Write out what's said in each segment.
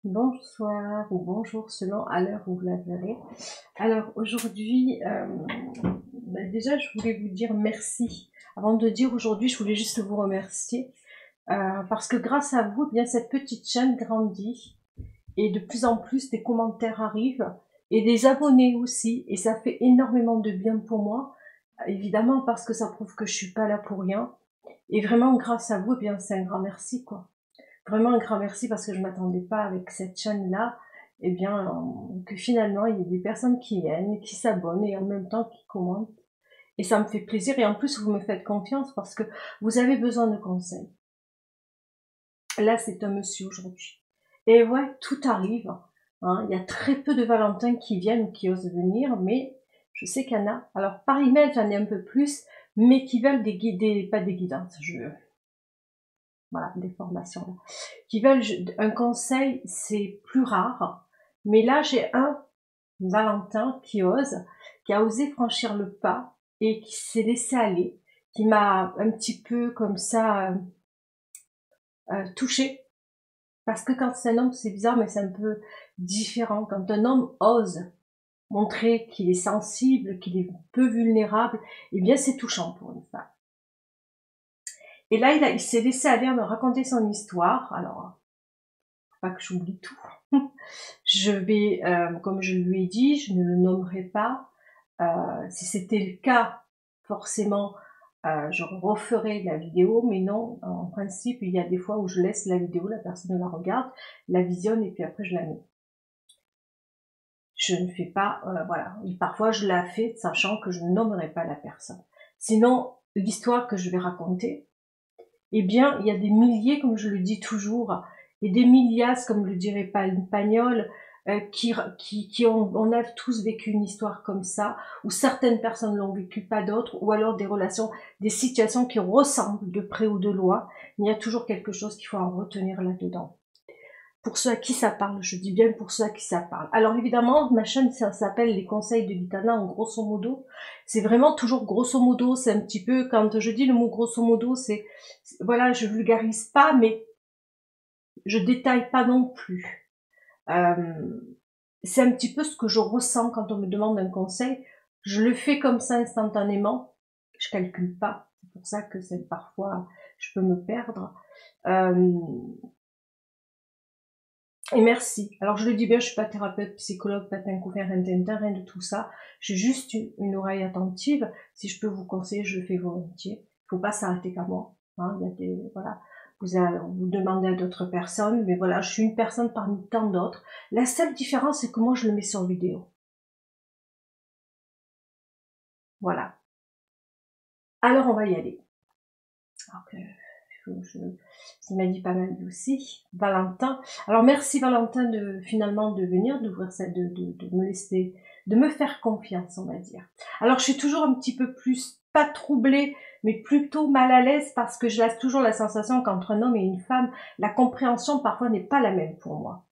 Bonsoir ou bonjour selon à l'heure où vous la verrez. Alors aujourd'hui, déjà je voulais vous dire merci. Avant de dire aujourd'hui, je voulais juste vous remercier parce que grâce à vous, eh bien cette petite chaîne grandit et de plus en plus des commentaires arrivent et des abonnés aussi et ça fait énormément de bien pour moi. Évidemment parce que ça prouve que je suis pas là pour rien et vraiment grâce à vous, eh bien c'est un grand merci quoi. Vraiment un grand merci parce que je m'attendais pas avec cette chaîne-là, eh bien, que finalement il y ait des personnes qui viennent, qui s'abonnent et en même temps qui commentent. Et ça me fait plaisir et en plus vous me faites confiance parce que vous avez besoin de conseils. Là c'est un monsieur aujourd'hui. Et ouais, tout arrive. Hein. Il y a très peu de Valentins qui viennent ou qui osent venir, mais je sais qu'il y en a. Alors par email j'en ai un peu plus, mais qui veulent des guides, pas des guidances, voilà, des formations là. Qui veulent un conseil, c'est plus rare. Mais là, j'ai un Valentin qui ose, qui a osé franchir le pas et qui s'est laissé aller, qui m'a un petit peu comme ça touchée. Parce que quand c'est un homme, c'est bizarre, mais c'est un peu différent. Quand un homme ose montrer qu'il est sensible, qu'il est peu vulnérable, eh bien c'est touchant pour une femme. Et là, il s'est laissé aller à me raconter son histoire. Alors, pas que j'oublie tout. Je vais, comme je lui ai dit, je ne le nommerai pas. Si c'était le cas, forcément, je referai la vidéo, mais non, en principe, il y a des fois où je laisse la vidéo, la personne la regarde, la visionne et puis après je la mets. Je ne fais pas, voilà. Et parfois je la fais, sachant que je ne nommerai pas la personne. Sinon, l'histoire que je vais raconter, eh bien, il y a des milliers, comme je le dis toujours, et des millias, comme le dirait Pagnol, on a tous vécu une histoire comme ça, où certaines personnes l'ont vécu, pas d'autres, ou alors des relations, des situations qui ressemblent de près ou de loin. Il y a toujours quelque chose qu'il faut en retenir là-dedans. Pour ceux à qui ça parle, je dis bien pour ceux à qui ça parle. Alors évidemment, ma chaîne, ça s'appelle Les Conseils de Gitana, en grosso modo. C'est vraiment toujours grosso modo, c'est un petit peu, quand je dis le mot grosso modo, c'est, voilà, je vulgarise pas, mais je détaille pas non plus. C'est un petit peu ce que je ressens quand on me demande un conseil. Je le fais comme ça instantanément. Je calcule pas. C'est pour ça que c'est parfois je peux me perdre. Et merci. Alors je le dis bien, je suis pas thérapeute, psychologue, patin couvert, rien de tout ça. J'ai juste une oreille attentive. Si je peux vous conseiller, je le fais volontiers. Il faut pas s'arrêter qu'à moi. Hein, il y a des, voilà. Vous demandez à d'autres personnes, mais voilà, je suis une personne parmi tant d'autres. La seule différence, c'est que moi, je le mets sur vidéo. Voilà. Alors, on va y aller. Ça m'a dit pas mal aussi. Valentin. Alors, merci Valentin de finalement de venir, d'ouvrir ça, de me laisser, de me faire confiance, on va dire. Alors, je suis toujours un petit peu plus, pas troublée, mais plutôt mal à l'aise parce que j'ai toujours la sensation qu'entre un homme et une femme, la compréhension parfois n'est pas la même pour moi.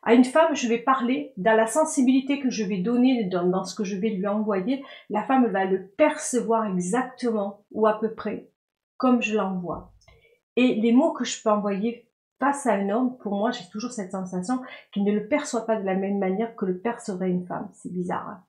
À une femme, je vais parler dans la sensibilité que je vais donner, dans ce que je vais lui envoyer. La femme va le percevoir exactement ou à peu près comme je l'envoie. Et les mots que je peux envoyer face à un homme, pour moi, j'ai toujours cette sensation qu'il ne le perçoit pas de la même manière que le percevrait une femme. C'est bizarre. Hein.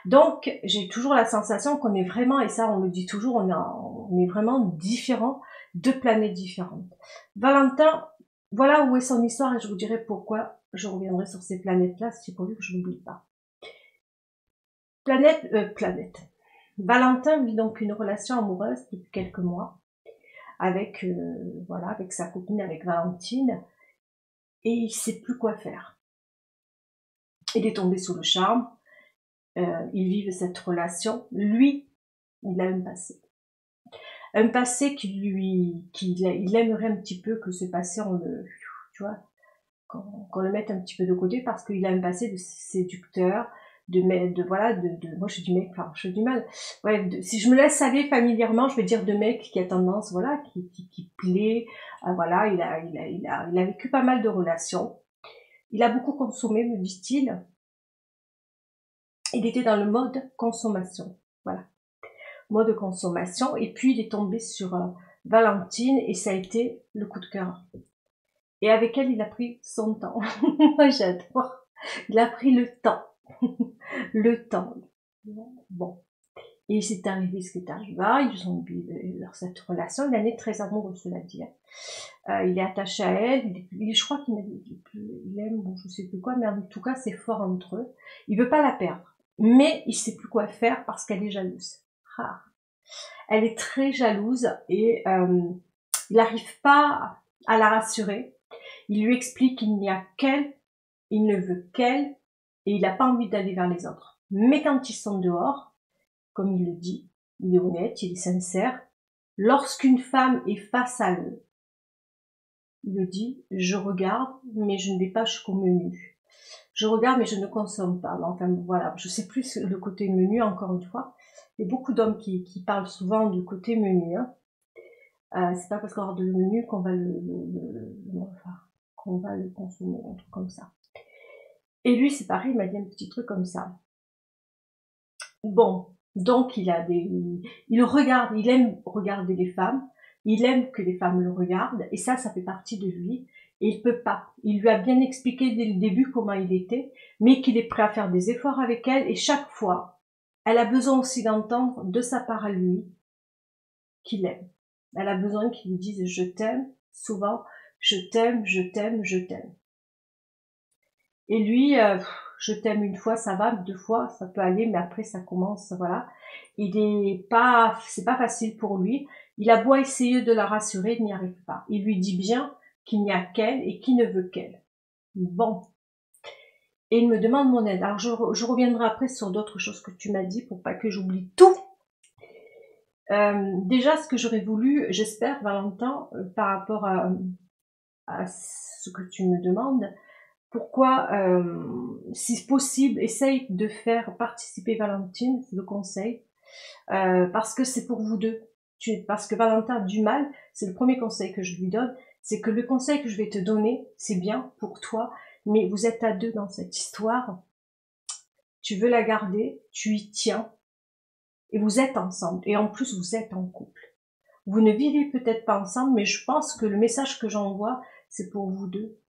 Donc, j'ai toujours la sensation qu'on est vraiment, et ça on le dit toujours, on est vraiment différents, deux planètes différentes. Valentin, voilà où est son histoire et je vous dirai pourquoi je reviendrai sur ces planètes-là, si pourvu que je n'oublie pas. Planète. Valentin vit donc une relation amoureuse depuis quelques mois avec, voilà, avec sa copine, avec Valentine, et il sait plus quoi faire. Il est tombé sous le charme, ils vivent cette relation. Lui, il a un passé. Un passé il aimerait un petit peu que ce passé, tu vois, qu'on le mette un petit peu de côté parce qu'il a un passé de séducteur, moi je dis mec, enfin je fais du mal. Ouais, si je me laisse aller familièrement, je vais dire de mec qui a tendance, voilà, qui plaît, voilà, il a vécu pas mal de relations. Il a beaucoup consommé, me dit-il. Il était dans le mode consommation, voilà, mode consommation. Et puis il est tombé sur Valentine et ça a été le coup de cœur. Et avec elle, il a pris son temps. Moi, j'adore. Il a pris le temps. Le temps. Bon. Et c'est arrivé ce qui est arrivé. Ils ont eu cette relation. Il en est très amoureux, cela dit. Il est attaché à elle. Je crois qu'il aime, bon, je sais plus quoi, mais en tout cas, c'est fort entre eux. Il veut pas la perdre. Mais il sait plus quoi faire parce qu'elle est jalouse. Ah. Elle est très jalouse et il n'arrive pas à la rassurer. Il lui explique qu'il n'y a qu'elle, il ne veut qu'elle et il n'a pas envie d'aller vers les autres. Mais quand ils sont dehors, comme il le dit, il est honnête, il est sincère. Lorsqu'une femme est face à eux, il le dit, je regarde, mais je ne vais pas jusqu'au menu. Je regarde, mais je ne consomme pas. Enfin, voilà, je sais plus le côté menu, encore une fois. Il y a beaucoup d'hommes qui parlent souvent du côté menu. Hein. C'est pas parce qu'on a de menu qu'on va qu'on va le consommer, un truc comme ça. Et lui, c'est pareil, il m'a dit un petit truc comme ça. Bon, donc il regarde, il aime regarder les femmes, il aime que les femmes le regardent, et ça fait partie de lui, et il peut pas. Il lui a bien expliqué dès le début comment il était, mais qu'il est prêt à faire des efforts avec elle, et chaque fois, elle a besoin aussi d'entendre de sa part à lui qu'il aime. Elle a besoin qu'il lui dise « je t'aime », souvent « je t'aime, je t'aime, je t'aime ». Et lui, je t'aime une fois, ça va, 2 fois, ça peut aller, mais après ça commence, voilà. C'est pas facile pour lui. Il a beau essayer de la rassurer, il n'y arrive pas. Il lui dit bien qu'il n'y a qu'elle et qu'il ne veut qu'elle. Bon. Et il me demande mon aide. Alors je reviendrai après sur d'autres choses que tu m'as dit pour pas que j'oublie tout. Déjà, ce que j'aurais voulu, j'espère, Valentin, par rapport à ce que tu me demandes, pourquoi, si possible, essaye de faire participer Valentine, le conseil, parce que c'est pour vous deux. Parce que Valentin a du mal, c'est le premier conseil que je lui donne, c'est que le conseil que je vais te donner, c'est bien pour toi, mais vous êtes à deux dans cette histoire, tu veux la garder, tu y tiens, et vous êtes ensemble, et en plus vous êtes en couple. Vous ne vivez peut-être pas ensemble, mais je pense que le message que j'envoie, c'est pour vous deux.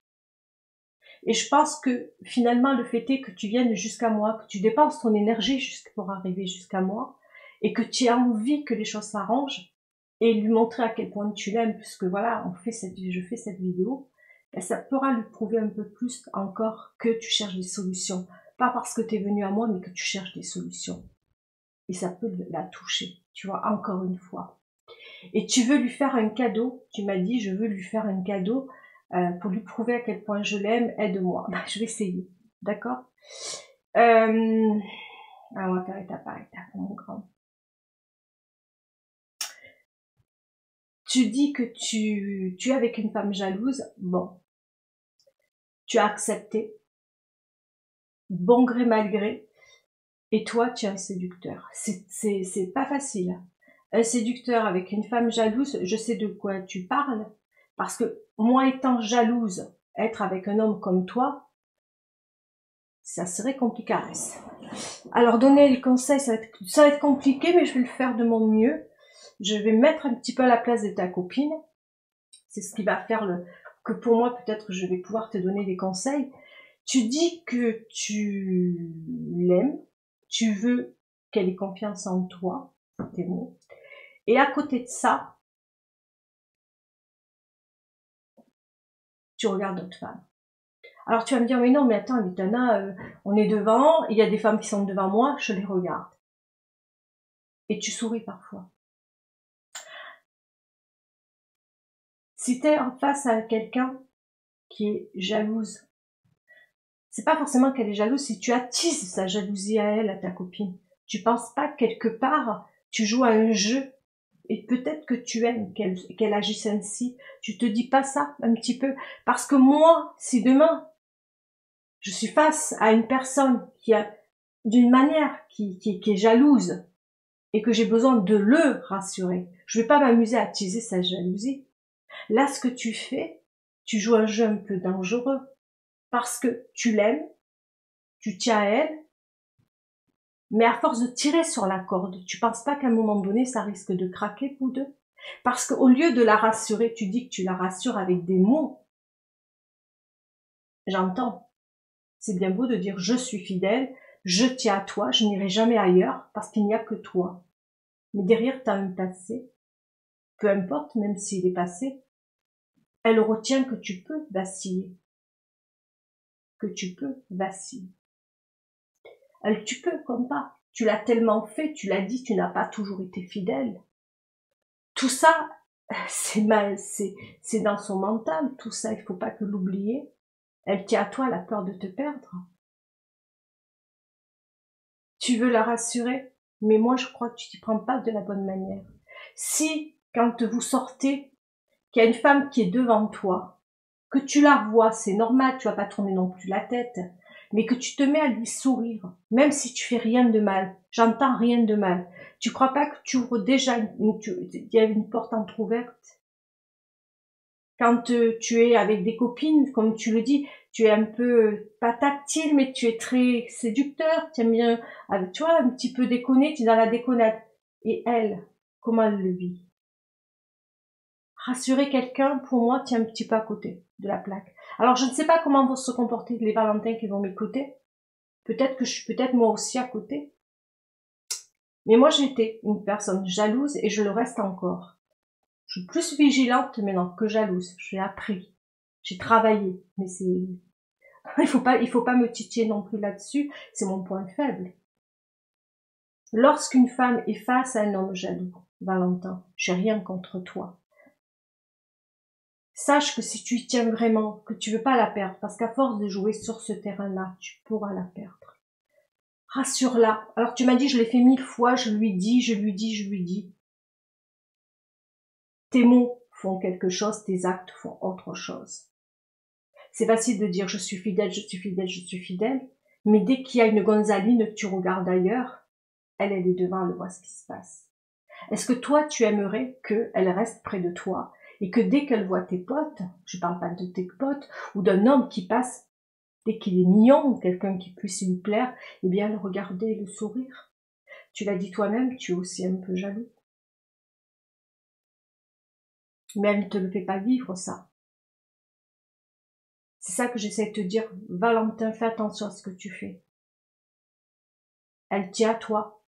Et je pense que finalement, le fait est que tu viennes jusqu'à moi, que tu dépenses ton énergie pour arriver jusqu'à moi, et que tu as envie que les choses s'arrangent, et lui montrer à quel point tu l'aimes, puisque voilà, je fais cette vidéo, et ça pourra lui prouver un peu plus encore que tu cherches des solutions. Pas parce que tu es venu à moi, mais que tu cherches des solutions. Et ça peut la toucher, tu vois, encore une fois. Et tu veux lui faire un cadeau, tu m'as dit, je veux lui faire un cadeau, pour lui prouver à quel point je l'aime, aide-moi. Bah, je vais essayer, d'accord. On va faire étape par étape, mon grand. Tu dis que tu es avec une femme jalouse, bon. Tu as accepté, bon gré mal gré, et toi tu es un séducteur. C'est pas facile. Un séducteur avec une femme jalouse, je sais de quoi tu parles, parce que moi étant jalouse, être avec un homme comme toi, ça serait compliqué. Alors donner les conseils, ça va être compliqué, mais je vais le faire de mon mieux. Je vais me mettre un petit peu à la place de ta copine. C'est ce qui va faire que pour moi, peut-être, je vais pouvoir te donner des conseils. Tu dis que tu l'aimes, tu veux qu'elle ait confiance en toi, tes mots. Et à côté de ça, tu regardes d'autres femmes. Alors tu vas me dire, mais non, mais attends, Vitana, on est devant, il y a des femmes qui sont devant moi, je les regarde. Et tu souris parfois. Si tu es en face à quelqu'un qui est jalouse, c'est pas forcément qu'elle est jalouse, si tu attises sa jalousie à elle, à ta copine, tu penses pas que quelque part, tu joues à un jeu, et peut-être que tu aimes qu'elle agisse ainsi, tu te dis pas ça un petit peu, parce que moi, si demain, je suis face à une personne qui a, d'une manière, qui est jalouse, et que j'ai besoin de le rassurer, je vais pas m'amuser à attiser sa jalousie. Là, ce que tu fais, tu joues un jeu un peu dangereux, parce que tu l'aimes, tu tiens à elle, mais à force de tirer sur la corde, tu penses pas qu'à un moment donné, ça risque de craquer pour deux? Parce qu'au lieu de la rassurer, tu dis que tu la rassures avec des mots, j'entends. C'est bien beau de dire je suis fidèle, je tiens à toi, je n'irai jamais ailleurs parce qu'il n'y a que toi. Mais derrière, tu as un passé. Peu importe, même s'il est passé, elle retient que tu peux vaciller. Que tu peux vaciller. Tu peux comme pas. Tu l'as tellement fait, tu l'as dit, tu n'as pas toujours été fidèle. Tout ça, c'est mal, c'est dans son mental, tout ça, il faut pas que l'oublier. Elle tient à toi, la peur de te perdre. Tu veux la rassurer, mais moi je crois que tu t'y prends pas de la bonne manière. Si, quand vous sortez, qu'il y a une femme qui est devant toi, que tu la vois, c'est normal, tu vas pas tourner non plus la tête, mais que tu te mets à lui sourire, même si tu fais rien de mal, j'entends rien de mal. Tu crois pas que tu ouvres déjà il y a une porte entrouverte? Quand tu es avec des copines, comme tu le dis, tu es un peu, pas tactile, mais tu es très séducteur, tu aimes bien, tu vois, un petit peu déconner, tu es dans la déconnade. Et elle, comment elle le vit? Rassurer quelqu'un, pour moi, tient un petit peu à côté de la plaque. Alors, je ne sais pas comment vont se comporter les Valentins qui vont m'écouter. Peut-être que je suis peut-être moi aussi à côté. Mais moi, j'étais une personne jalouse et je le reste encore. Je suis plus vigilante maintenant que jalouse. J'ai appris. J'ai travaillé. Mais c'est, il faut pas me titiller non plus là-dessus. C'est mon point faible. Lorsqu'une femme est face à un homme jaloux, Valentin, j'ai rien contre toi. Sache que si tu y tiens vraiment, que tu veux pas la perdre, parce qu'à force de jouer sur ce terrain-là, tu pourras la perdre. Rassure-la. Alors tu m'as dit, je l'ai fait 1000 fois, je lui dis, je lui dis, je lui dis. Tes mots font quelque chose, tes actes font autre chose. C'est facile de dire je suis fidèle, je suis fidèle, je suis fidèle, mais dès qu'il y a une Gonzaline que tu regardes ailleurs, elle est devant, elle voit ce qui se passe. Est-ce que toi, tu aimerais qu'elle reste près de toi et que dès qu'elle voit tes potes, je parle pas de tes potes, ou d'un homme qui passe, dès qu'il est mignon, ou quelqu'un qui puisse lui plaire, eh bien, le regarder et le sourire? Tu l'as dit toi-même, tu es aussi un peu jaloux. Mais elle ne te le fait pas vivre, ça. C'est ça que j'essaie de te dire. Valentin, fais attention à ce que tu fais. Elle tient à toi.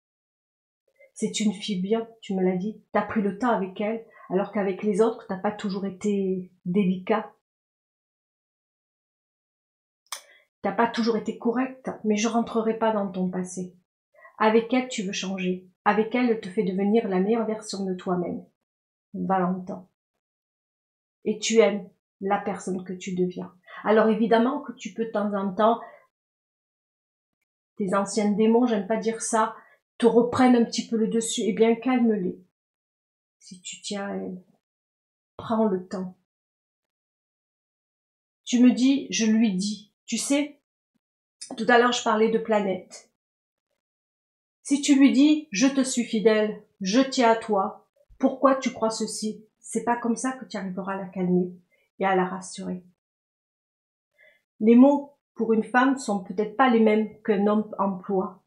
C'est une fille bien, tu me l'as dit. T'as pris le temps avec elle, alors qu'avec les autres, t'as pas toujours été délicat. T'as pas toujours été correct, mais je rentrerai pas dans ton passé. Avec elle, tu veux changer. Avec elle, elle te fait devenir la meilleure version de toi-même. Valentin. Et tu aimes la personne que tu deviens. Alors évidemment que tu peux de temps en temps, tes anciennes démons, j'aime pas dire ça, te reprennent un petit peu le dessus. Eh bien, calme-les. Si tu tiens à elle, prends le temps. Tu me dis, je lui dis. Tu sais, tout à l'heure, je parlais de planète. Si tu lui dis, je te suis fidèle, je tiens à toi, pourquoi tu crois ceci? C'est pas comme ça que tu arriveras à la calmer et à la rassurer. Les mots pour une femme sont peut-être pas les mêmes qu'un homme emploie.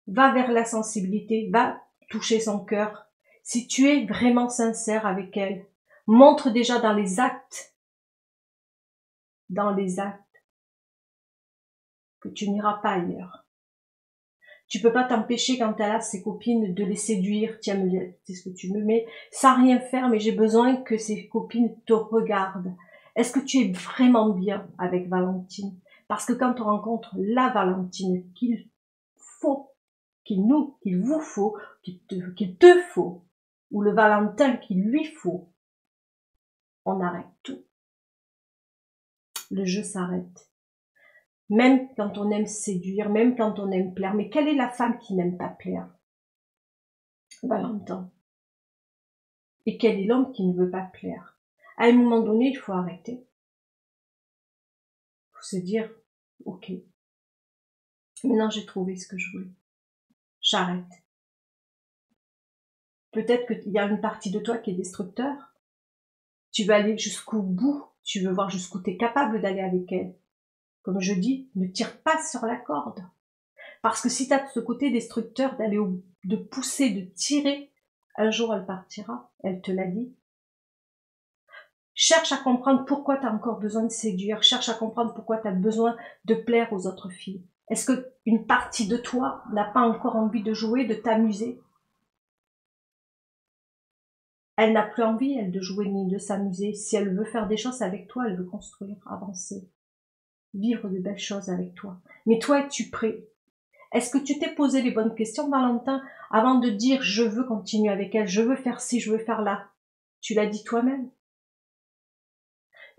Va vers la sensibilité, va toucher son cœur. Si tu es vraiment sincère avec elle, montre déjà dans les actes, que tu n'iras pas ailleurs. Tu peux pas t'empêcher quand elle a ses copines de les séduire, tiens, c'est ce que tu me mets, sans rien faire, mais j'ai besoin que ses copines te regardent. Est-ce que tu es vraiment bien avec Valentine? Parce que quand on rencontre la Valentine qu'il faut, qu'il vous faut, qu'il te faut, ou le Valentin qu'il lui faut, on arrête tout. Le jeu s'arrête. Même quand on aime séduire, même quand on aime plaire. Mais quelle est la femme qui n'aime pas plaire? Valentin. Et quel est l'homme qui ne veut pas plaire? À un moment donné, il faut arrêter. Il faut se dire, ok, maintenant j'ai trouvé ce que je voulais. J'arrête. Peut-être qu'il y a une partie de toi qui est destructeur. Tu veux aller jusqu'au bout. Tu veux voir jusqu'où tu es capable d'aller avec elle. Comme je dis, ne tire pas sur la corde. Parce que si tu as ce côté destructeur de pousser, de tirer, un jour elle partira. Elle te l'a dit. Cherche à comprendre pourquoi tu as encore besoin de séduire. Cherche à comprendre pourquoi tu as besoin de plaire aux autres filles. Est-ce que une partie de toi n'a pas encore envie de jouer, de t'amuser? Elle n'a plus envie, elle, de jouer ni de s'amuser. Si elle veut faire des choses avec toi, elle veut construire, avancer, vivre de belles choses avec toi. Mais toi, es-tu prêt? Est-ce que tu t'es posé les bonnes questions, Valentin, avant de dire je veux continuer avec elle, je veux faire ci, je veux faire là? Tu l'as dit toi-même.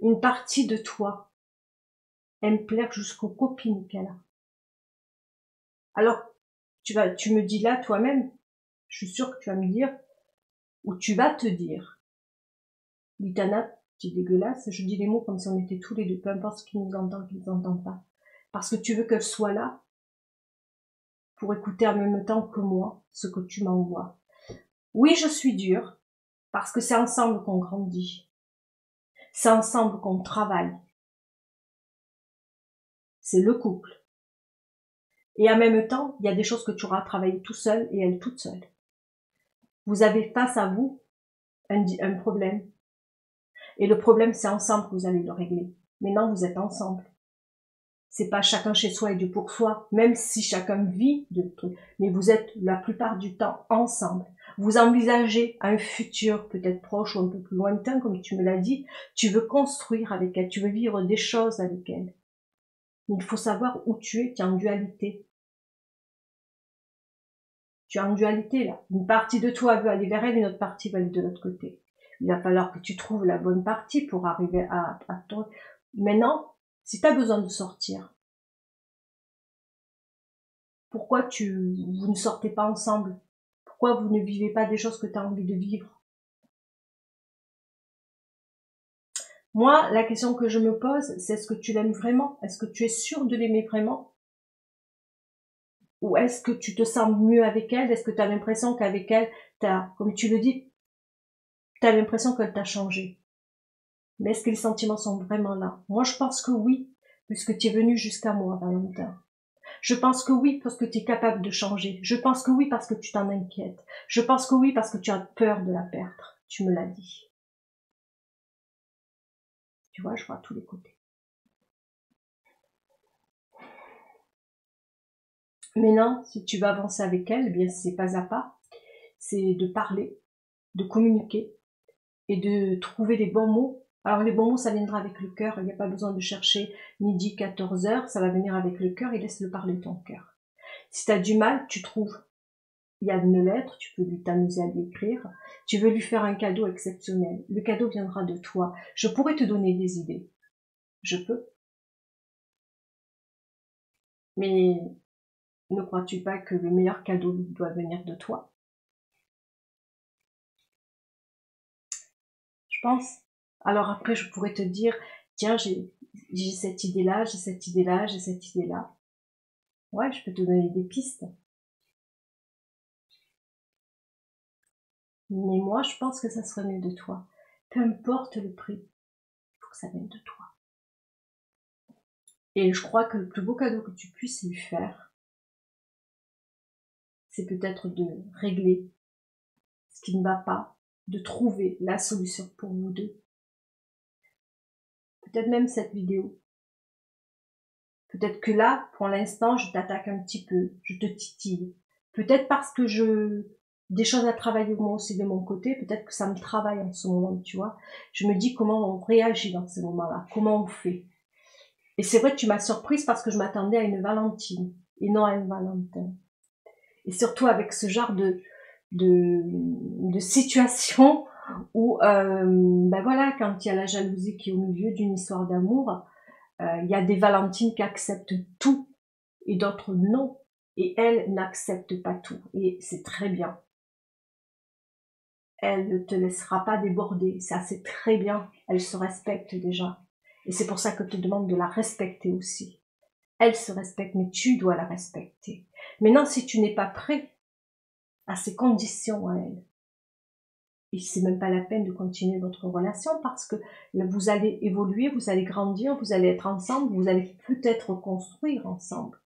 Une partie de toi aime plaire jusqu'aux copines qu'elle a. Alors, tu me dis là toi-même, je suis sûre que tu vas me dire, ou tu vas te dire, Litana, tu es dégueulasse, je dis les mots comme si on était tous les deux, peu importe ce qui nous entend, qui nous entend pas. Parce que tu veux qu'elle soit là, pour écouter en même temps que moi, ce que tu m'envoies. Oui, je suis dure, parce que c'est ensemble qu'on grandit. C'est ensemble qu'on travaille. C'est le couple. Et en même temps, il y a des choses que tu auras travaillé tout seul et elle toute seule. Vous avez face à vous un problème. Et le problème, c'est ensemble que vous allez le régler. Maintenant, vous êtes ensemble. C'est pas chacun chez soi et Dieu pour soi, même si chacun vit de trucs. Mais vous êtes la plupart du temps ensemble. Vous envisagez un futur peut-être proche ou un peu plus lointain, comme tu me l'as dit. Tu veux construire avec elle, tu veux vivre des choses avec elle. Mais il faut savoir où tu es en dualité. Tu es en dualité là. Une partie de toi veut aller vers elle, une autre partie veut aller de l'autre côté. Il va falloir que tu trouves la bonne partie pour arriver à toi. Maintenant, si tu as besoin de sortir, pourquoi vous ne sortez pas ensemble? Pourquoi vous ne vivez pas des choses que tu as envie de vivre? Moi, la question que je me pose, c'est est-ce que tu l'aimes vraiment? Est-ce que tu es sûr de l'aimer vraiment? Ou est-ce que tu te sens mieux avec elle? Est-ce que tu as l'impression qu'avec elle, comme tu le dis, tu as l'impression qu'elle t'a changé? Mais est-ce que les sentiments sont vraiment là? Moi, je pense que oui, puisque tu es venu jusqu'à moi, Valentin. Je pense que oui, parce que tu es capable de changer. Je pense que oui, parce que tu t'en inquiètes. Je pense que oui, parce que tu as peur de la perdre. Tu me l'as dit. Tu vois, je vois à tous les côtés. Maintenant, si tu veux avancer avec elle, eh bien, c'est pas à pas. C'est de parler, de communiquer et de trouver les bons mots. Alors, les bons mots, ça viendra avec le cœur. Il n'y a pas besoin de chercher midi, 14 heures. Ça va venir avec le cœur et laisse-le parler ton cœur. Si tu as du mal, tu trouves. Il y a une lettre, tu peux lui t'amuser à lui écrire. Tu veux lui faire un cadeau exceptionnel. Le cadeau viendra de toi. Je pourrais te donner des idées. Je peux. Mais ne crois-tu pas que le meilleur cadeau doit venir de toi? Je pense. Alors après, je pourrais te dire, tiens, j'ai cette idée-là, j'ai cette idée-là, j'ai cette idée-là. Ouais, je peux te donner des pistes. Mais moi, je pense que ça serait mieux de toi. Peu importe le prix, il faut que ça vienne de toi. Et je crois que le plus beau cadeau que tu puisses lui faire, c'est peut-être de régler ce qui ne va pas, de trouver la solution pour vous deux. Peut-être même cette vidéo. Peut-être que là, pour l'instant, je t'attaque un petit peu, je te titille. Peut-être parce que des choses à travailler moi aussi de mon côté, peut-être que ça me travaille en ce moment, tu vois. Je me dis comment on réagit dans ces moments-là, comment on fait. Et c'est vrai que tu m'as surprise parce que je m'attendais à une Valentine et non à un Valentin. Et surtout avec ce genre de situation où, ben voilà, quand il y a la jalousie qui est au milieu d'une histoire d'amour, il y a des Valentines qui acceptent tout et d'autres non. Et elle n'accepte pas tout. Et c'est très bien. Elle ne te laissera pas déborder. Ça, c'est très bien. Elle se respecte déjà. Et c'est pour ça que je te demande de la respecter aussi. Elle se respecte, mais tu dois la respecter. Maintenant, si tu n'es pas prêt à ces conditions à elle, et c'est même pas la peine de continuer votre relation parce que vous allez évoluer, vous allez grandir, vous allez être ensemble, vous allez peut-être construire ensemble.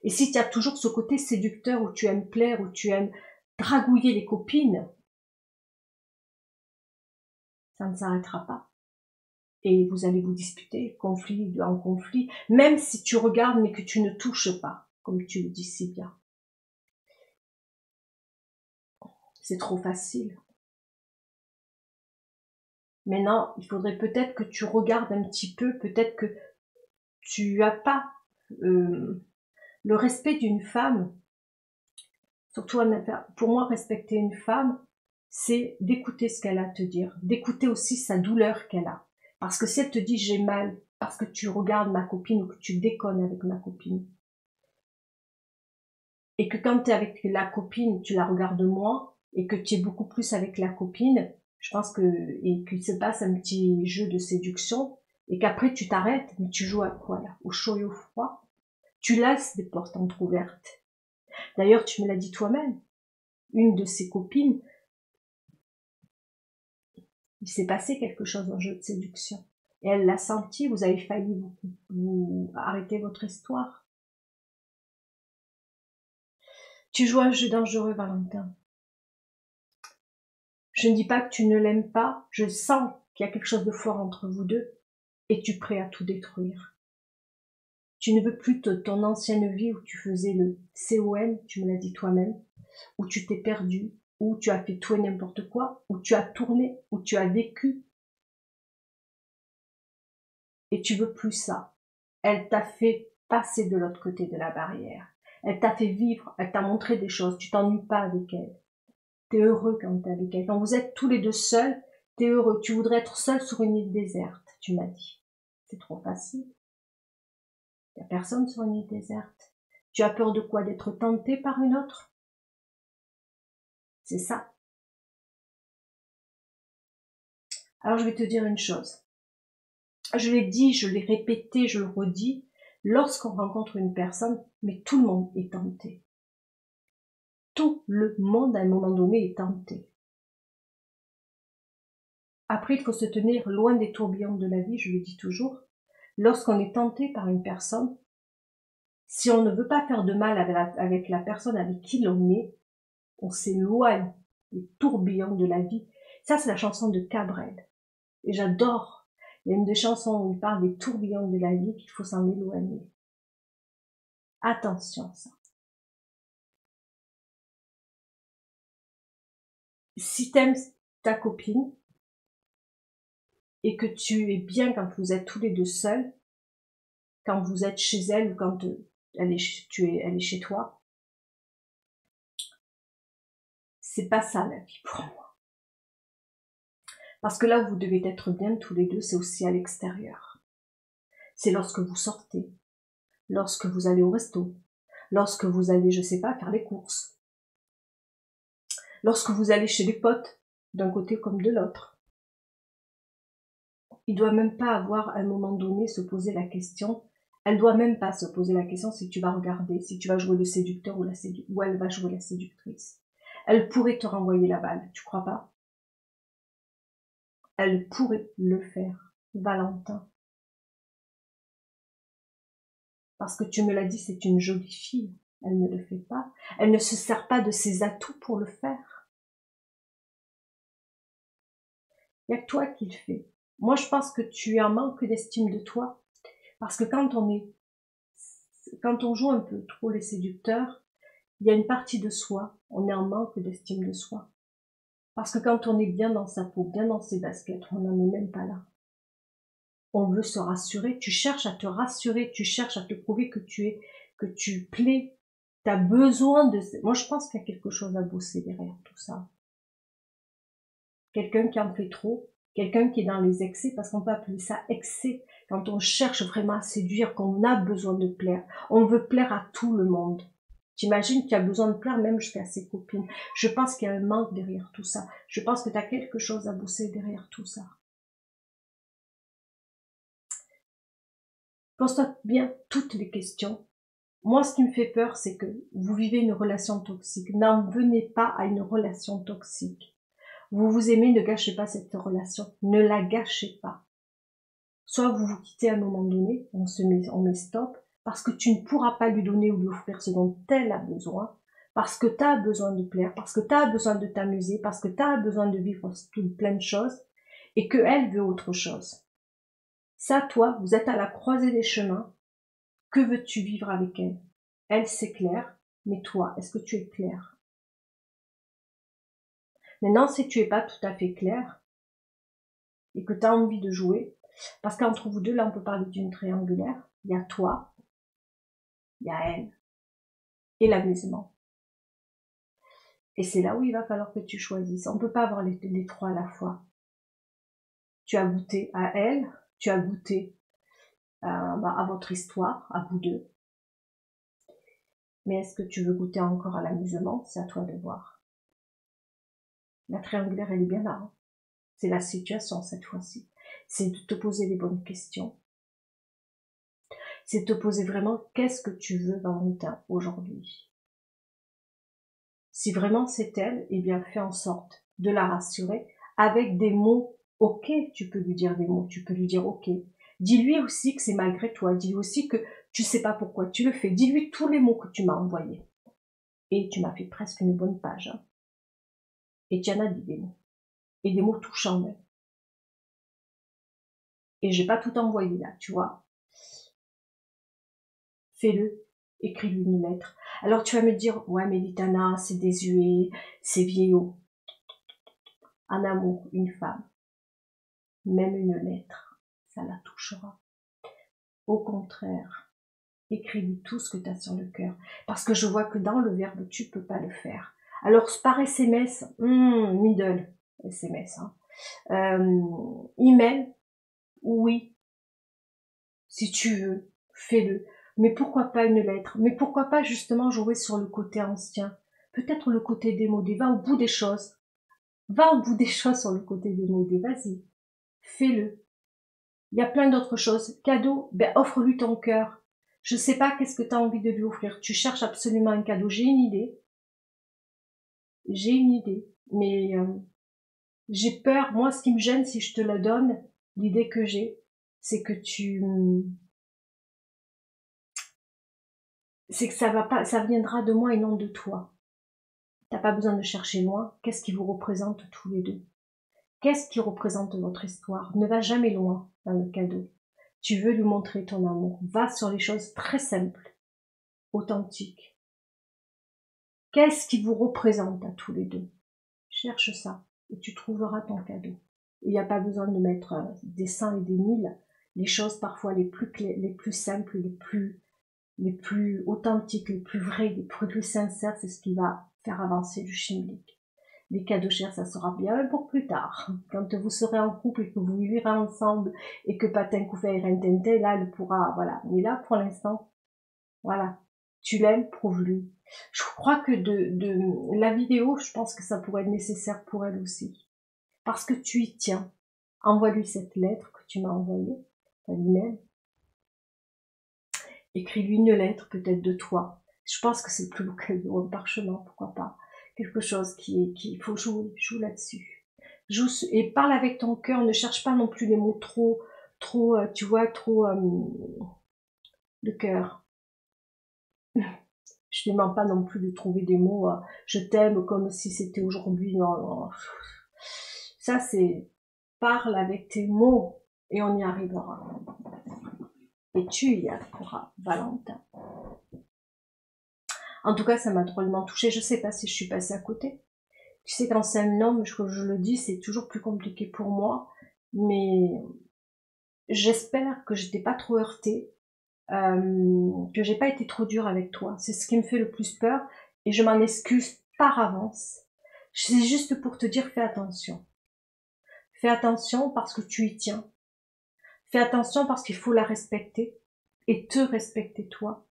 Et si tu as toujours ce côté séducteur où tu aimes plaire, où tu aimes dragouiller les copines, ça ne s'arrêtera pas. et vous allez vous disputer, conflit en conflit, même si tu regardes mais que tu ne touches pas, comme tu le dis si bien. C'est trop facile. Maintenant, il faudrait peut-être que tu regardes un petit peu, peut-être que tu as pas le respect d'une femme. Surtout, pour moi, respecter une femme, c'est d'écouter ce qu'elle a à te dire, d'écouter aussi sa douleur qu'elle a. Parce que si elle te dit j'ai mal, parce que tu regardes ma copine ou que tu déconnes avec ma copine, et que quand tu es avec la copine, tu la regardes moins, et que tu es beaucoup plus avec la copine, je pense que, et qu'il se passe un petit jeu de séduction, et qu'après tu t'arrêtes, mais tu joues à quoi là? Au chaud et au froid? Tu laisses des portes entrouvertes. D'ailleurs, tu me l'as dit toi-même, une de ses copines, il s'est passé quelque chose dans le jeu de séduction. Et elle l'a senti, vous avez failli vous arrêter votre histoire. Tu joues un jeu dangereux, Valentin. Je ne dis pas que tu ne l'aimes pas, je sens qu'il y a quelque chose de fort entre vous deux, et tu es prêt à tout détruire. Tu ne veux plus de ton ancienne vie où tu faisais le CON, tu me l'as dit toi-même, où tu t'es perdu, où tu as fait tout et n'importe quoi, où tu as tourné, où tu as vécu. Et tu veux plus ça. Elle t'a fait passer de l'autre côté de la barrière. Elle t'a fait vivre, elle t'a montré des choses, tu t'ennuies pas avec elle. T'es heureux quand t'es avec elle. Quand vous êtes tous les deux seuls, t'es heureux. Tu voudrais être seul sur une île déserte, tu m'as dit. C'est trop facile. Y a personne sur une île déserte. Tu as peur de quoi? D'être tenté par une autre? C'est ça. Alors je vais te dire une chose. Je l'ai dit, je l'ai répété, je le redis. Lorsqu'on rencontre une personne, mais tout le monde est tenté. Tout le monde, à un moment donné, est tenté. Après, il faut se tenir loin des tourbillons de la vie, je le dis toujours. Lorsqu'on est tenté par une personne, si on ne veut pas faire de mal avec la personne avec qui l'on est, on s'éloigne des tourbillons de la vie. Ça, c'est la chanson de Cabrel. Et j'adore. Il y a une des chansons où il parle des tourbillons de la vie, qu'il faut s'en éloigner. Attention, ça. Si t'aimes ta copine, et que tu es bien quand vous êtes tous les deux seuls, quand vous êtes chez elle ou quand elle est chez toi, c'est pas ça la vie pour moi. Parce que là où vous devez être bien tous les deux, c'est aussi à l'extérieur. C'est lorsque vous sortez, lorsque vous allez au resto, lorsque vous allez, je sais pas, faire les courses, lorsque vous allez chez les potes, d'un côté comme de l'autre. Il doit même pas avoir, à un moment donné, se poser la question. Elle doit même pas se poser la question si tu vas regarder, si tu vas jouer le séducteur ou elle va jouer la séductrice. Elle pourrait te renvoyer la balle, tu crois pas? Elle pourrait le faire, Valentin. Parce que tu me l'as dit, c'est une jolie fille. Elle ne le fait pas. Elle ne se sert pas de ses atouts pour le faire. Il n'y a que toi qui le fais. Moi, je pense que tu es en manque d'estime de toi. Parce que quand on joue un peu trop les séducteurs, il y a une partie de soi, on est en manque d'estime de soi. Parce que quand on est bien dans sa peau, bien dans ses baskets, on n'en est même pas là. On veut se rassurer, tu cherches à te rassurer, tu cherches à te prouver que tu plais, tu as besoin de... Moi, je pense qu'il y a quelque chose à bosser derrière tout ça. Quelqu'un qui en fait trop, quelqu'un qui est dans les excès, parce qu'on peut appeler ça excès, quand on cherche vraiment à séduire, qu'on a besoin de plaire. On veut plaire à tout le monde. T'imagines qu'il y a besoin de plaire même jusqu'à ses copines. Je pense qu'il y a un manque derrière tout ça. Je pense que tu as quelque chose à bosser derrière tout ça. Pose-toi bien toutes les questions. Moi, ce qui me fait peur, c'est que vous vivez une relation toxique. N'en venez pas à une relation toxique. Vous vous aimez, ne gâchez pas cette relation. Ne la gâchez pas. Soit vous vous quittez à un moment donné, on met stop, parce que tu ne pourras pas lui donner ou lui offrir ce dont elle a besoin, parce que tu as besoin de plaire, parce que tu as besoin de t'amuser, parce que tu as besoin de vivre plein de choses, et qu'elle veut autre chose. Ça, toi, vous êtes à la croisée des chemins. Que veux-tu vivre avec elle? Elle, c'est clair, mais toi, est-ce que tu es clair? Maintenant, si tu es pas tout à fait clair et que tu as envie de jouer, parce qu'entre vous deux, là, on peut parler d'une triangulaire. Il y a toi, il y a elle et l'amusement. Et c'est là où il va falloir que tu choisisses. On ne peut pas avoir les trois à la fois. Tu as goûté à elle, tu as goûté à votre histoire, à vous deux. Mais est-ce que tu veux goûter encore à l'amusement? C'est à toi de voir. La triangulaire, elle est bien là. Hein. C'est la situation cette fois-ci. C'est de te poser les bonnes questions. C'est de te poser vraiment qu'est-ce que tu veux dans le temps aujourd'hui. Si vraiment c'est elle, eh bien fais en sorte de la rassurer avec des mots. Ok, tu peux lui dire des mots, tu peux lui dire ok. Dis-lui aussi que c'est malgré toi. Dis-lui aussi que tu sais pas pourquoi tu le fais. Dis-lui tous les mots que tu m'as envoyés. Et tu m'as fait presque une bonne page. Hein. Et tu en as dit des mots. Et des mots touchants même. Et j'ai pas tout envoyé là, tu vois. Fais-le. Écris-lui une lettre. Alors tu vas me dire, ouais mais Litana, c'est désuet, c'est vieillot. Un amour, une femme, même une lettre, ça la touchera. Au contraire, écris-lui tout ce que tu as sur le cœur. Parce que je vois que dans le verbe, tu peux pas le faire. Alors par SMS, middle, SMS, hein. Email, oui, si tu veux, fais-le. Mais pourquoi pas une lettre? Mais pourquoi pas justement jouer sur le côté ancien? Peut-être le côté démodé. Va au bout des choses. Va au bout des choses sur le côté démodé. Vas-y. Fais-le. Il y a plein d'autres choses. Cadeau, ben offre-lui ton cœur. Je sais pas qu'est-ce que tu as envie de lui offrir. Tu cherches absolument un cadeau. J'ai une idée. J'ai une idée. Mais j'ai peur. Moi, ce qui me gêne, si je te la donne, l'idée que j'ai, c'est que c'est que ça viendra de moi et non de toi. T'as pas besoin de chercher loin. Qu'est-ce qui vous représente tous les deux? Qu'est-ce qui représente votre histoire? Ne va jamais loin dans le cadeau. Tu veux lui montrer ton amour. Va sur les choses très simples, authentiques. Qu'est-ce qui vous représente à tous les deux? Cherche ça et tu trouveras ton cadeau. Il n'y a pas besoin de mettre des 100 et des 1000. Les choses parfois les plus simples, les plus authentiques, les plus vraies, les plus sincères, c'est ce qui va faire avancer du chimique. Les cadeaux chers, ça sera bien pour plus tard. Quand vous serez en couple et que vous vivrez ensemble et que patin coup fait rintintin, là, elle pourra, voilà. Mais là, pour l'instant, voilà. Tu l'aimes, prouve-lui. Je crois que de la vidéo, je pense que ça pourrait être nécessaire pour elle aussi. Parce que tu y tiens. Envoie-lui cette lettre que tu m'as envoyée, à lui-même. Écris-lui une lettre, peut-être de toi. Je pense que c'est le plus beau cadeau, un parchemin, pourquoi pas. Quelque chose qui faut jouer, joue là-dessus. Joue et parle avec ton cœur, ne cherche pas non plus les mots trop, tu vois, trop de cœur. Je ne demande pas non plus de trouver des mots je t'aime comme si c'était aujourd'hui. Non, non. Ça, c'est parle avec tes mots et on y arrivera. Et tu y arriveras, Valentin. En tout cas, ça m'a drôlement touchée. Je sais pas si je suis passée à côté. Tu sais, quand c'est un homme, je le dis, c'est toujours plus compliqué pour moi. Mais j'espère que je t'ai pas trop heurté. Que j'ai pas été trop dure avec toi. C'est ce qui me fait le plus peur et je m'en excuse par avance. C'est juste pour te dire fais attention. Fais attention parce que tu y tiens. Fais attention parce qu'il faut la respecter et te respecter toi.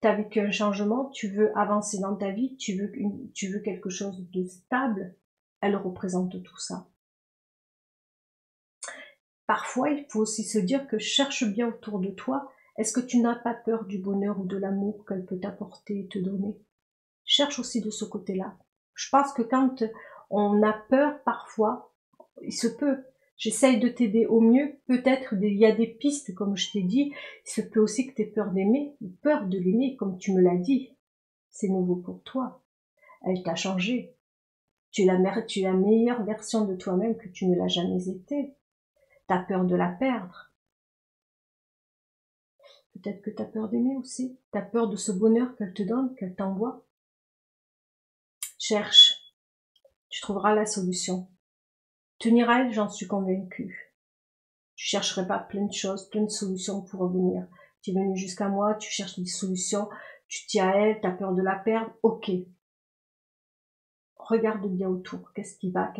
T'as vécu un changement, tu veux avancer dans ta vie, tu veux quelque chose de stable. Elle représente tout ça. Parfois, il faut aussi se dire que cherche bien autour de toi. Est-ce que tu n'as pas peur du bonheur ou de l'amour qu'elle peut t'apporter et te donner? Cherche aussi de ce côté-là. Je pense que quand on a peur, parfois, il se peut. J'essaye de t'aider au mieux. Peut-être il y a des pistes, comme je t'ai dit. Il se peut aussi que tu aies peur d'aimer, ou peur de l'aimer, comme tu me l'as dit. C'est nouveau pour toi. Elle t'a changé. Tu es la meilleure version de toi-même que tu ne l'as jamais été. T'as peur de la perdre. Peut-être que tu as peur d'aimer aussi. Tu as peur de ce bonheur qu'elle te donne, qu'elle t'envoie. Cherche. Tu trouveras la solution. Tenir à elle, j'en suis convaincue. Tu chercherais pas plein de choses, plein de solutions pour revenir. Tu es venu jusqu'à moi, tu cherches des solutions, tu tiens à elle, tu as peur de la perdre, ok. Regarde bien autour, qu'est-ce qui va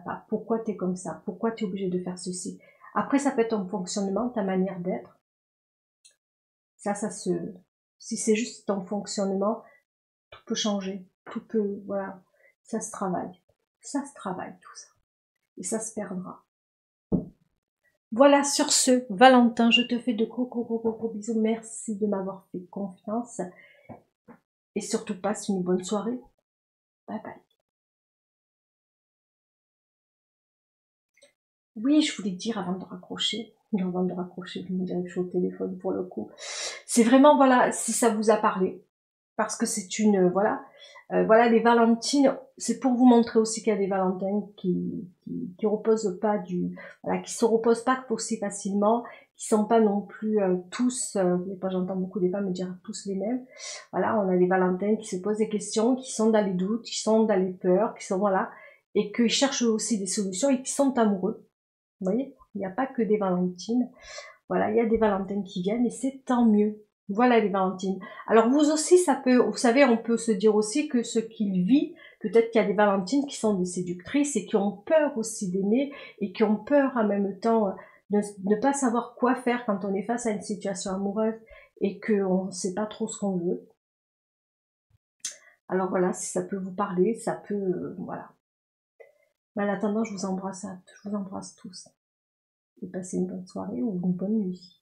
pas, pourquoi tu es comme ça, pourquoi tu es obligé de faire ceci. Après, ça peut être ton fonctionnement, ta manière d'être. Si c'est juste ton fonctionnement, tout peut changer, tout peut, voilà, ça se travaille tout ça, et ça se perdra. Voilà, sur ce, Valentin, je te fais de gros bisous, merci de m'avoir fait confiance, et surtout passe une bonne soirée, bye bye. Oui, je voulais dire avant de raccrocher, je me dirais que je suis au téléphone pour le coup, c'est vraiment, voilà, si ça vous a parlé, parce que c'est une, voilà, les Valentines, c'est pour vous montrer aussi qu'il y a des Valentines qui reposent pas voilà, qui se reposent pas aussi facilement, qui sont pas non plus tous, j'entends beaucoup des femmes me dire tous les mêmes. Voilà, on a des Valentines qui se posent des questions, qui sont dans les doutes, qui sont dans les peurs, qui sont, voilà, et qui cherchent aussi des solutions et qui sont amoureux. Vous voyez, il n'y a pas que des Valentines. Voilà, il y a des Valentines qui viennent et c'est tant mieux. Voilà les Valentines. Alors vous aussi, ça peut, vous savez, on peut se dire aussi que ce qu'il vit, peut-être qu'il y a des Valentines qui sont des séductrices et qui ont peur aussi d'aimer et qui ont peur en même temps de ne pas savoir quoi faire quand on est face à une situation amoureuse et qu'on ne sait pas trop ce qu'on veut. Alors voilà, si ça peut vous parler, ça peut, voilà. Mais en attendant, je vous embrasse tous et passez une bonne soirée ou une bonne nuit.